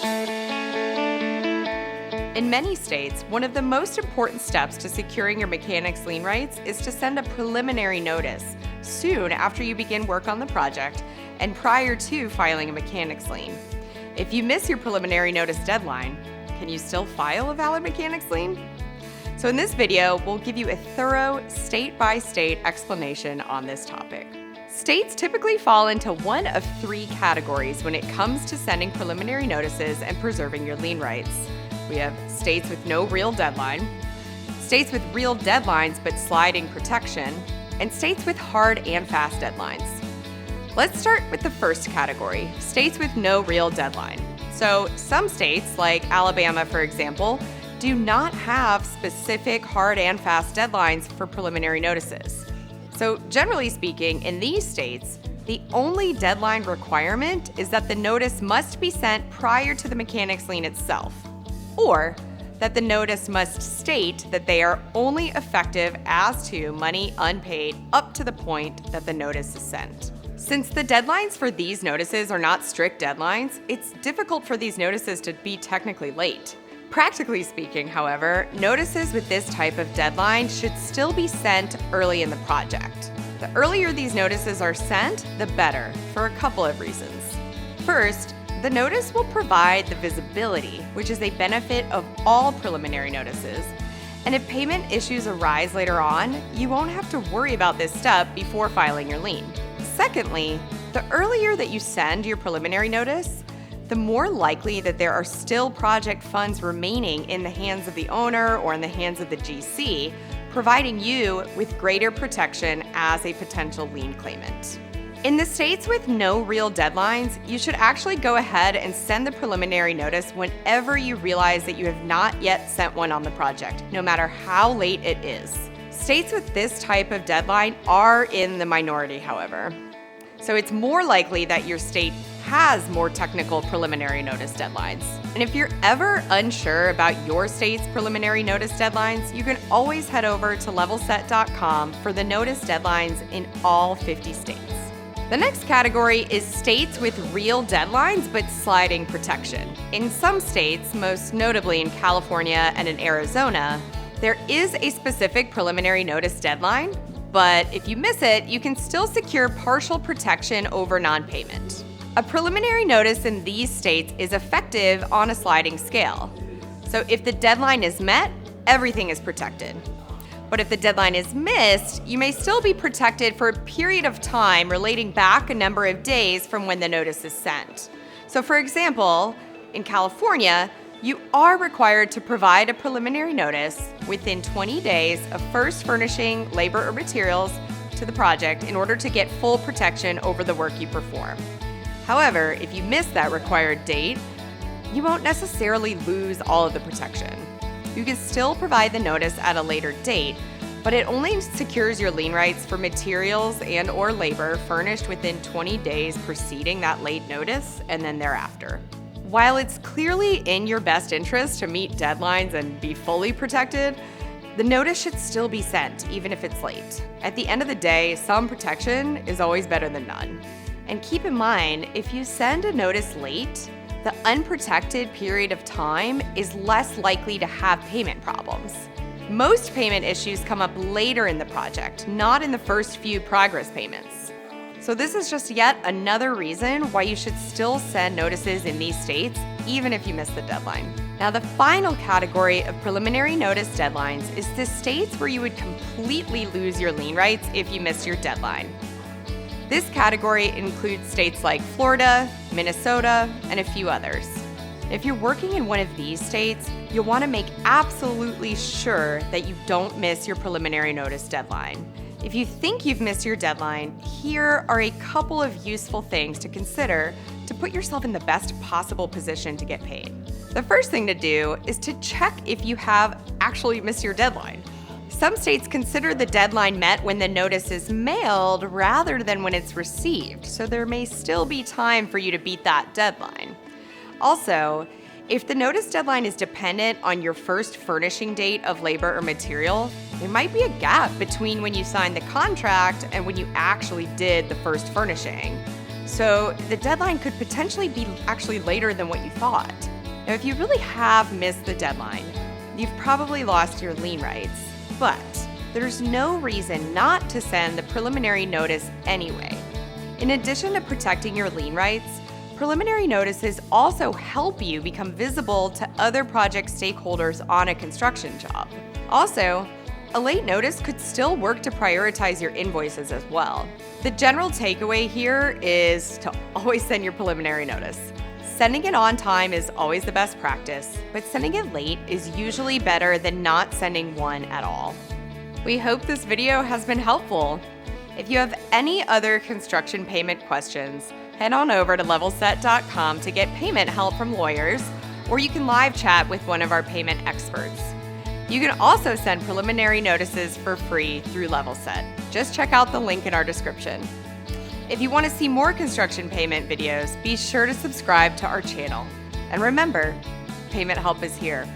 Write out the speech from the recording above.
In many states, one of the most important steps to securing your mechanic's lien rights is to send a preliminary notice soon after you begin work on the project and prior to filing a mechanic's lien. If you miss your preliminary notice deadline, can you still file a valid mechanic's lien? So in this video, we'll give you a thorough state-by-state explanation on this topic. States typically fall into one of three categories when it comes to sending preliminary notices and preserving your lien rights. We have states with no real deadline, states with real deadlines but sliding protection, and states with hard and fast deadlines. Let's start with the first category, states with no real deadline. So some states, like Alabama for example, do not have specific hard and fast deadlines for preliminary notices. So generally speaking, in these states, the only deadline requirement is that the notice must be sent prior to the mechanic's lien itself, or that the notice must state that they are only effective as to money unpaid up to the point that the notice is sent. Since the deadlines for these notices are not strict deadlines, it's difficult for these notices to be technically late. Practically speaking, however, notices with this type of deadline should still be sent early in the project. The earlier these notices are sent, the better, for a couple of reasons. First, the notice will provide the visibility, which is a benefit of all preliminary notices. And if payment issues arise later on, you won't have to worry about this step before filing your lien. Secondly, the earlier that you send your preliminary notice, the more likely that there are still project funds remaining in the hands of the owner or in the hands of the GC, providing you with greater protection as a potential lien claimant. In the states with no real deadlines, you should actually go ahead and send the preliminary notice whenever you realize that you have not yet sent one on the project, no matter how late it is. States with this type of deadline are in the minority, however. So it's more likely that your state has more technical preliminary notice deadlines. And if you're ever unsure about your state's preliminary notice deadlines, you can always head over to levelset.com for the notice deadlines in all 50 states. The next category is states with real deadlines but sliding protection. In some states, most notably in California and in Arizona, there is a specific preliminary notice deadline, but if you miss it, you can still secure partial protection over non-payment. A preliminary notice in these states is effective on a sliding scale. So if the deadline is met, everything is protected. But if the deadline is missed, you may still be protected for a period of time relating back a number of days from when the notice is sent. So for example, in California, you are required to provide a preliminary notice within 20 days of first furnishing labor or materials to the project in order to get full protection over the work you perform. However, if you miss that required date, you won't necessarily lose all of the protection. You can still provide the notice at a later date, but it only secures your lien rights for materials and/or labor furnished within 20 days preceding that late notice and then thereafter. While it's clearly in your best interest to meet deadlines and be fully protected, the notice should still be sent, even if it's late. At the end of the day, some protection is always better than none. And keep in mind, if you send a notice late, the unprotected period of time is less likely to have payment problems. Most payment issues come up later in the project, not in the first few progress payments. So this is just yet another reason why you should still send notices in these states, even if you miss the deadline. Now, the final category of preliminary notice deadlines is the states where you would completely lose your lien rights if you miss your deadline. This category includes states like Florida, Minnesota, and a few others. If you're working in one of these states, you'll want to make absolutely sure that you don't miss your preliminary notice deadline. If you think you've missed your deadline, here are a couple of useful things to consider to put yourself in the best possible position to get paid. The first thing to do is to check if you have actually missed your deadline. Some states consider the deadline met when the notice is mailed rather than when it's received, so there may still be time for you to beat that deadline. Also, if the notice deadline is dependent on your first furnishing date of labor or material, there might be a gap between when you signed the contract and when you actually did the first furnishing. So the deadline could potentially be actually later than what you thought. Now, if you really have missed the deadline, you've probably lost your lien rights, but there's no reason not to send the preliminary notice anyway. In addition to protecting your lien rights, preliminary notices also help you become visible to other project stakeholders on a construction job. Also, a late notice could still work to prioritize your invoices as well. The general takeaway here is to always send your preliminary notice. Sending it on time is always the best practice, but sending it late is usually better than not sending one at all. We hope this video has been helpful. If you have any other construction payment questions, head on over to levelset.com to get payment help from lawyers, or you can live chat with one of our payment experts. You can also send preliminary notices for free through Levelset. Just check out the link in our description. If you want to see more construction payment videos, be sure to subscribe to our channel. And remember, payment help is here.